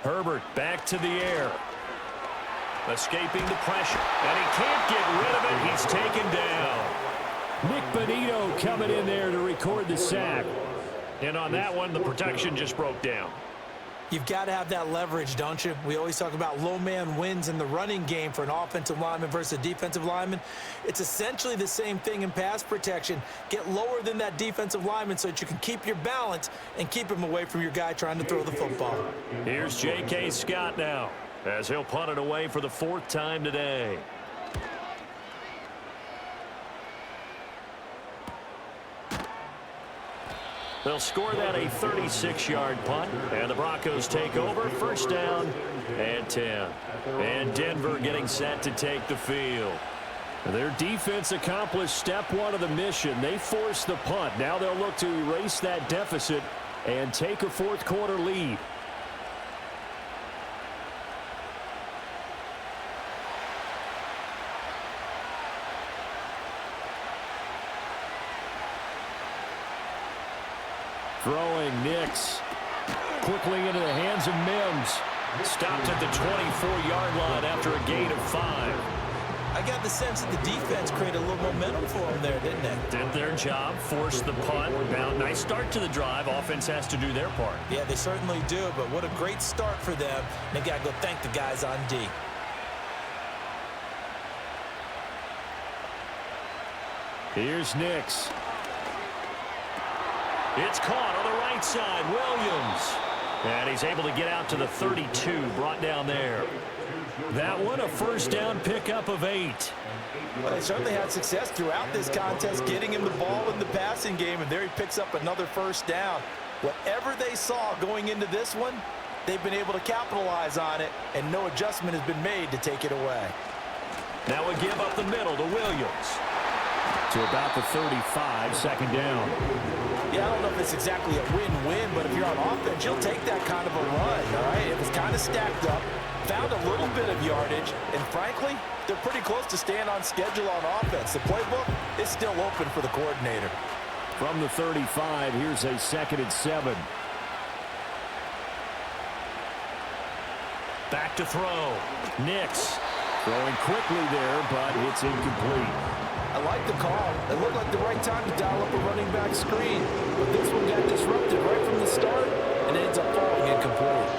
Speaker 2: Herbert back to the air. Escaping the pressure, and he can't get rid of it. He's taken down. Nick Bonito coming in there to record the sack. And on that one, the protection just broke down.
Speaker 3: You've got to have that leverage, don't you? We always talk about low man wins in the running game for an offensive lineman versus a defensive lineman. It's essentially the same thing in pass protection. Get lower than that defensive lineman so that you can keep your balance and keep him away from your guy trying to throw the football.
Speaker 2: Here's J.K. Scott now, as he'll punt it away for the 4th time today. They'll score that a 36-yard punt, and the Broncos take over. First down and 10. And Denver getting set to take the field. Their defense accomplished step one of the mission. They forced the punt. Now they'll look to erase that deficit and take a fourth quarter lead. Throwing Nix. Quickly into the hands of Mims. Stopped at the 24-yard line after a gain of 5.
Speaker 3: I got the sense that the defense created a little momentum for them there, didn't they?
Speaker 2: Did their job, forced the punt. Now, nice start to the drive. Offense has to do their part.
Speaker 3: Yeah, they certainly do, but what a great start for them. They got to go thank the guys on D.
Speaker 2: Here's Nix. It's caught on the right side. Williams. And he's able to get out to the 32, brought down there. That one, a first down pickup of 8.
Speaker 3: Well, they certainly had success throughout this contest, getting him the ball in the passing game, and there he picks up another first down. Whatever they saw going into this one, they've been able to capitalize on it, and no adjustment has been made to take it away.
Speaker 2: Now a give up the middle to Williams. To about the 35, second down.
Speaker 3: Yeah, I don't know if it's exactly a win-win, but if you're on offense, you'll take that kind of a run, all right? It was kind of stacked up, found a little bit of yardage, and frankly, they're pretty close to staying on schedule on offense. The playbook is still open for the coordinator.
Speaker 2: From the 35, here's a 2nd and 7. Back to throw. Nix throwing quickly there, but it's incomplete.
Speaker 3: I like the call. It looked like the right time to dial up a running back screen. But this one got disrupted right from the start and ends up falling incomplete.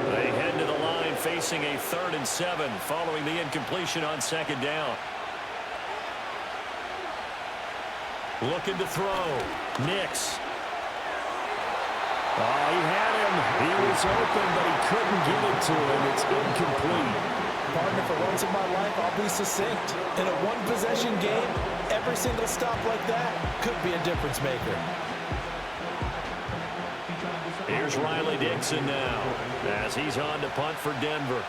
Speaker 2: They head to the line facing a 3rd and 7 following the incompletion on 2nd down. Looking to throw. Nix. Oh, he had him. He was open, but he couldn't get it to him. It's incomplete.
Speaker 3: Partner, for once in my life, I'll be succinct. In a one-possession game, every single stop like that could be a difference maker.
Speaker 2: Here's Riley Dixon now as he's on to punt for Denver.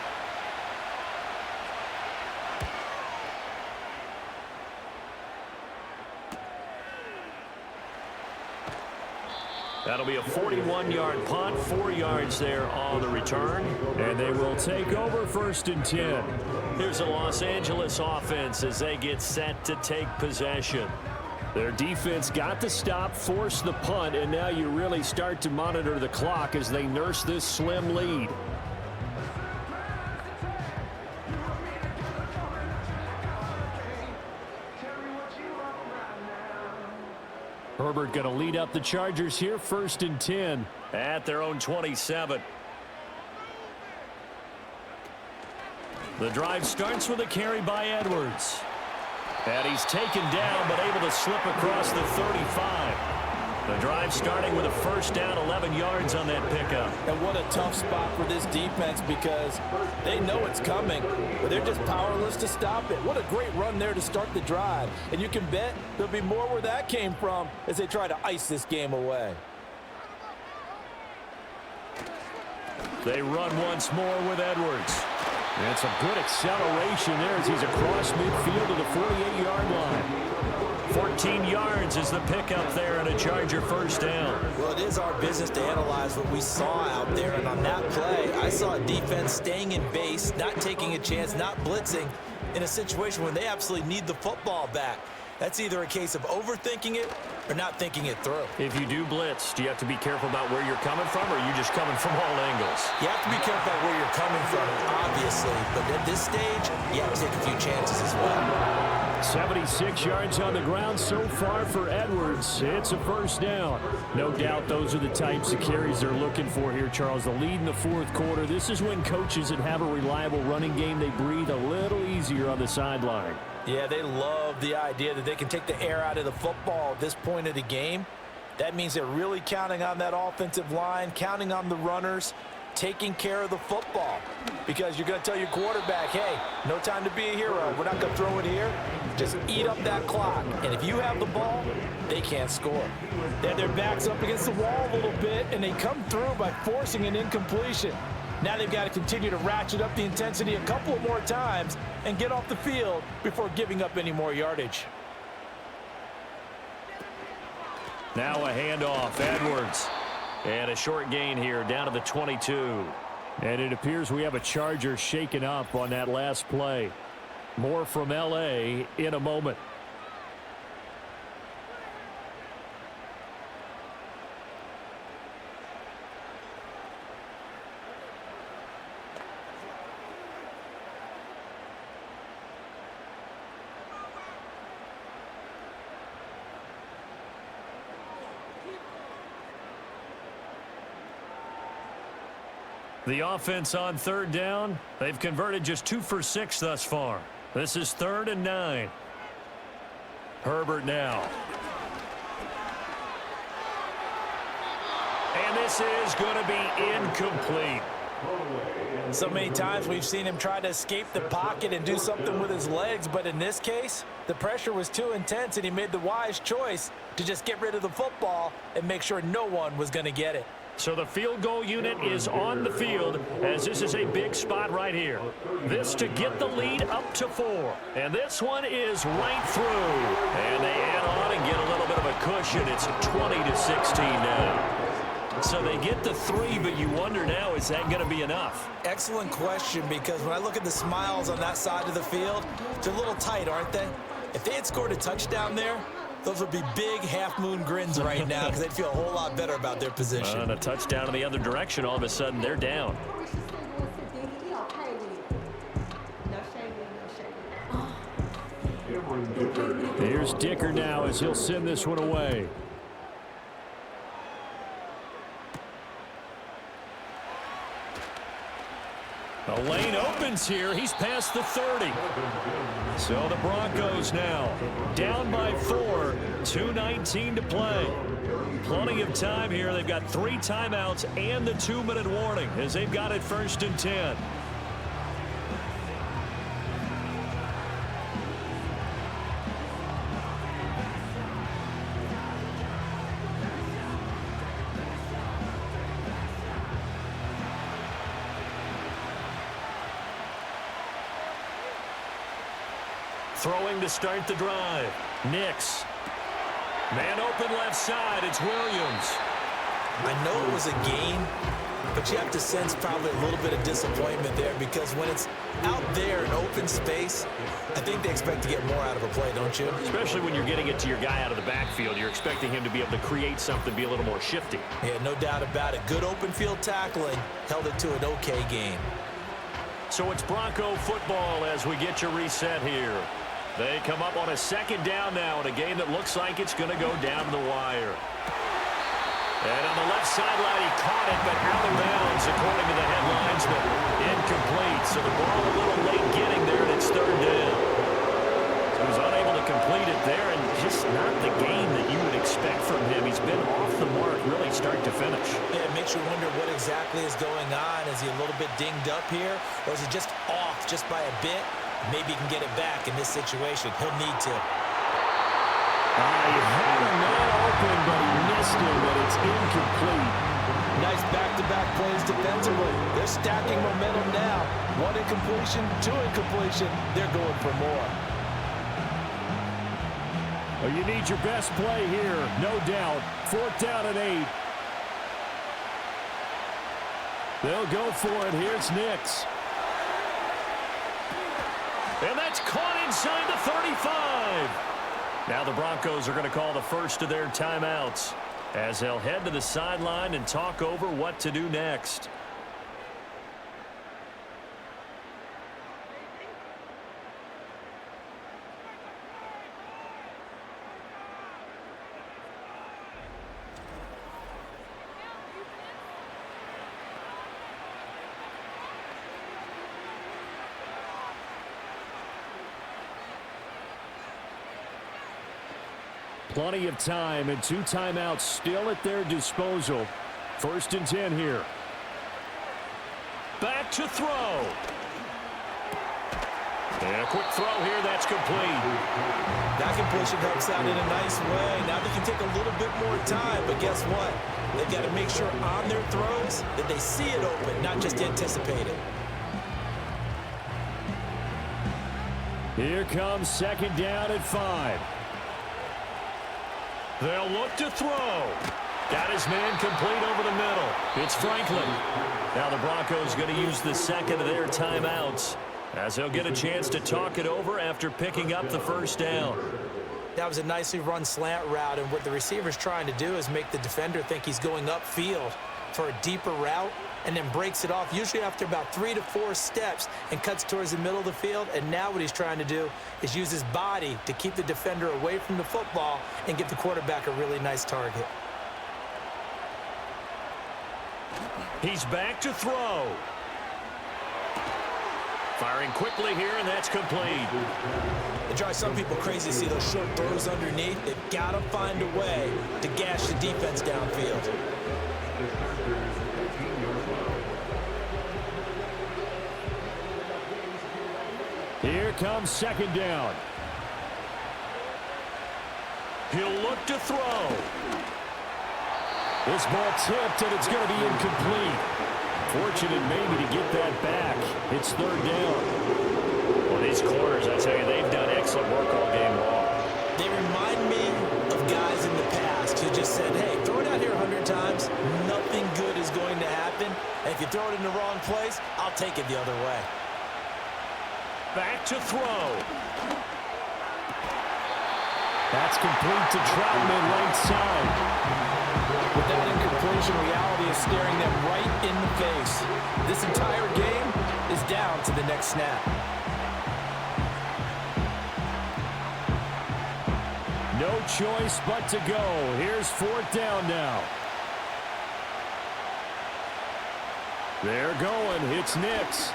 Speaker 2: That'll be a 41-yard punt, 4 yards there on the return, and they will take over 1st and 10. Here's the Los Angeles offense as they get set to take possession. Their defense got the stop, forced the punt, and now you really start to monitor the clock as they nurse this slim lead. Herbert going to lead up the Chargers here, 1st and 10 at their own 27. The drive starts with a carry by Edwards. And he's taken down, but able to slip across the 35. The drive starting with a first down, 11 yards on that pickup.
Speaker 3: And what a tough spot for this defense because they know it's coming, but they're just powerless to stop it. What a great run there to start the drive. And you can bet there'll be more where that came from as they try to ice this game away.
Speaker 2: They run once more with Edwards. And some good acceleration there as he's across midfield to the 48-yard line. 14 yards is the pickup there and a Charger first down.
Speaker 3: Well, it is our business to analyze what we saw out there, and on that play, I saw a defense staying in base, not taking a chance, not blitzing in a situation where they absolutely need the football back. That's either a case of overthinking it or not thinking it through.
Speaker 2: If you do blitz, do you have to be careful about where you're coming from, or are you just coming from all angles?
Speaker 3: You have to be careful about where you're coming from, obviously, but at this stage, you have to take a few chances as well.
Speaker 2: 76 yards on the ground so far for Edwards. It's a first down. No doubt those are the types of carries they're looking for here, Charles. The lead in the fourth quarter. This is when coaches that have a reliable running game, they breathe a little easier on the sideline.
Speaker 3: Yeah, they love the idea that they can take the air out of the football at this point of the game. That means they're really counting on that offensive line, counting on the runners, taking care of the football. Because you're going to tell your quarterback, hey, no time to be a hero. We're not going to throw it here. Just eat up that clock. And if you have the ball, they can't score. They have their backs up against the wall a little bit, and they come through by forcing an incompletion. Now they've got to continue to ratchet up the intensity a couple more times and get off the field before giving up any more yardage.
Speaker 2: Now a handoff, Edwards. And a short gain here, down to the 22. And it appears we have a Charger shaken up on that last play. More from L.A. in a moment. The offense on third down. They've converted just 2 for 6 thus far. This is 3rd and 9. Herbert now. And this is going to be incomplete.
Speaker 3: So many times we've seen him try to escape the pocket and do something with his legs, but in this case, the pressure was too intense and he made the wise choice to just get rid of the football and make sure no one was going to get it.
Speaker 2: So the field goal unit is on the field as this is a big spot right here. This to get the lead up to 4. And this one is right through. And they add on and get a little bit of a cushion. It's 20-16 now. So they get the 3, but you wonder now, is that going to be enough?
Speaker 3: Excellent question, because when I look at the smiles on that side of the field, they're a little tight, aren't they? If they had scored a touchdown there, those would be big half-moon grins right now because they'd feel a whole lot better about their position.
Speaker 2: And a touchdown in the other direction, all of a sudden they're down. Here's Dicker now as he'll send this one away. The lane opens here. He's past the 30. So the Broncos now down by 4, 2:19 to play. Plenty of time here. They've got 3 timeouts and the 2-minute warning as they've got it 1st and 10. Throwing to start the drive. Nix. Man open left side. It's Williams.
Speaker 3: I know it was a gain, but you have to sense probably a little bit of disappointment there because when it's out there in open space, I think they expect to get more out of a play, don't you?
Speaker 2: Especially when you're getting it to your guy out of the backfield. You're expecting him to be able to create something, be a little more shifty.
Speaker 3: Yeah, no doubt about it. Good open field tackling held it to an okay game.
Speaker 2: So it's Bronco football as we get your reset here. They come up on a 2nd down now in a game that looks like it's going to go down the wire. And on the left sideline, he caught it, but out of bounds, according to the headlinesman. Incomplete. So the ball a little late getting there, and it's 3rd down. So he was unable to complete it there, and just not the game that you would expect from him. He's been off the mark, really start to finish.
Speaker 3: Yeah, it makes you wonder what exactly is going on. Is he a little bit dinged up here, or is he just off just by a bit? Maybe he can get it back in this situation. He'll need to.
Speaker 2: He had a man open, but he missed him, and it's incomplete.
Speaker 3: Nice back-to-back plays defensively. They're stacking momentum now. 1 incompletion, 2 incompletion. They're going for more.
Speaker 2: Well, you need your best play here, no doubt. 4th down and 8. They'll go for it. Here's Nix. And that's caught inside the 35. Now the Broncos are going to call the first of their timeouts as they'll head to the sideline and talk over what to do next. Plenty of time and 2 timeouts still at their disposal. 1st and 10 here. Back to throw. And a quick throw here. That's complete.
Speaker 3: That completion helps out in a nice way. Now they can take a little bit more time, but guess what? They've got to make sure on their throws that they see it open, not just anticipate it.
Speaker 2: Here comes second down at 5. They'll look to throw. Got his man complete over the middle. It's Franklin. Now the Broncos going to use the second of their timeouts as they'll get a chance to talk it over after picking up the first down.
Speaker 3: That was a nicely run slant route, and what the receiver's trying to do is make the defender think he's going upfield for a deeper route and then breaks it off, usually after about 3 to 4 steps, and cuts towards the middle of the field. And now what he's trying to do is use his body to keep the defender away from the football and give the quarterback a really nice target.
Speaker 2: He's back to throw. Firing quickly here, and that's complete.
Speaker 3: It drives some people crazy to see those short throws underneath. They've got to find a way to gash the defense downfield.
Speaker 2: Here comes second down. He'll look to throw. This ball tipped, and it's going to be incomplete. Fortunate maybe to get that back. It's third down. Well, these corners, I tell you, they've done excellent work all game long.
Speaker 3: They remind me of guys in the past who just said, hey, throw it out here 100 times. Nothing good is going to happen. And if you throw it in the wrong place, I'll take it the other way.
Speaker 2: Back to throw. That's complete to Troutman, right side.
Speaker 3: With that incompletion, reality is staring them right in the face. This entire game is down to the next snap.
Speaker 2: No choice but to go. Here's fourth down now. They're going. It's Nix.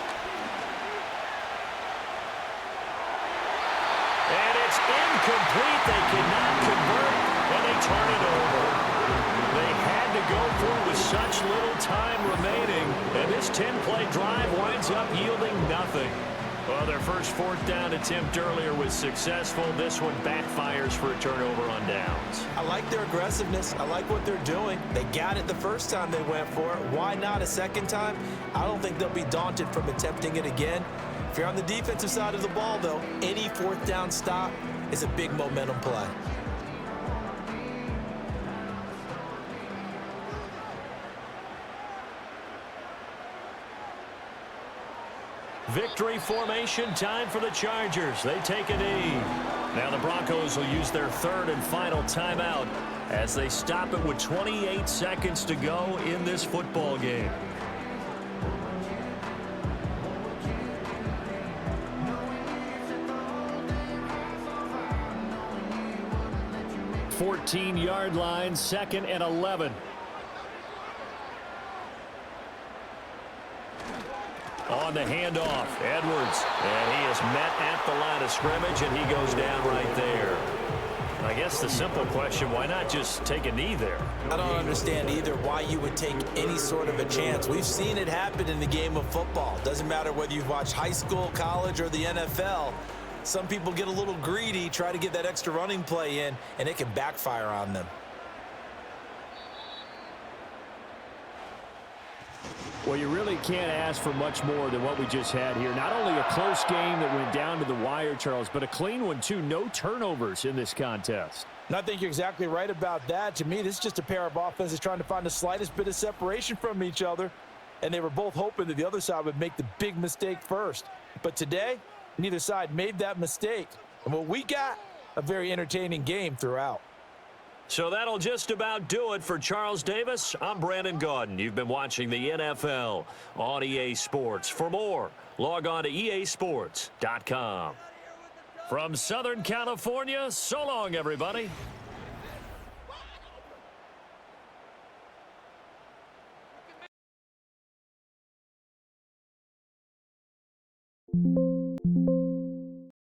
Speaker 2: And it's incomplete. They cannot convert, and they turn it over. They had to go for it with such little time remaining, and this 10-play drive winds up yielding nothing. Well, their first fourth down attempt earlier was successful. This one backfires for a turnover on downs.
Speaker 3: I like their aggressiveness. I like what they're doing. They got it the first time they went for it. Why not a second time? I don't think they'll be daunted from attempting it again. If you're on the defensive side of the ball, though, any fourth down stop is a big momentum play.
Speaker 2: Victory formation, time for the Chargers. They take a knee. Now the Broncos will use their third and final timeout as they stop it with 28 seconds to go in this football game. Fourteen-yard line, 2nd and 11. On the handoff, Edwards, and he is met at the line of scrimmage, and he goes down right there. I guess the simple question, why not just take a knee there?
Speaker 3: I don't understand either why you would take any sort of a chance. We've seen it happen in the game of football. Doesn't matter whether you've watched high school, college, or the NFL. Some people get a little greedy, try to get that extra running play in, and it can backfire on them.
Speaker 2: Well, you really can't ask for much more than what we just had here. Not only a close game that went down to the wire, Charles, but a clean one, too. No turnovers in this contest.
Speaker 3: And I think you're exactly right about that. To me, this is just a pair of offenses trying to find the slightest bit of separation from each other, and they were both hoping that the other side would make the big mistake first. But today, neither side made that mistake. And what we got, a very entertaining game throughout.
Speaker 2: So that'll just about do it for Charles Davis. I'm Brandon Gaudin. You've been watching the NFL on EA Sports. For more, log on to easports.com. From Southern California, so long, everybody.
Speaker 6: You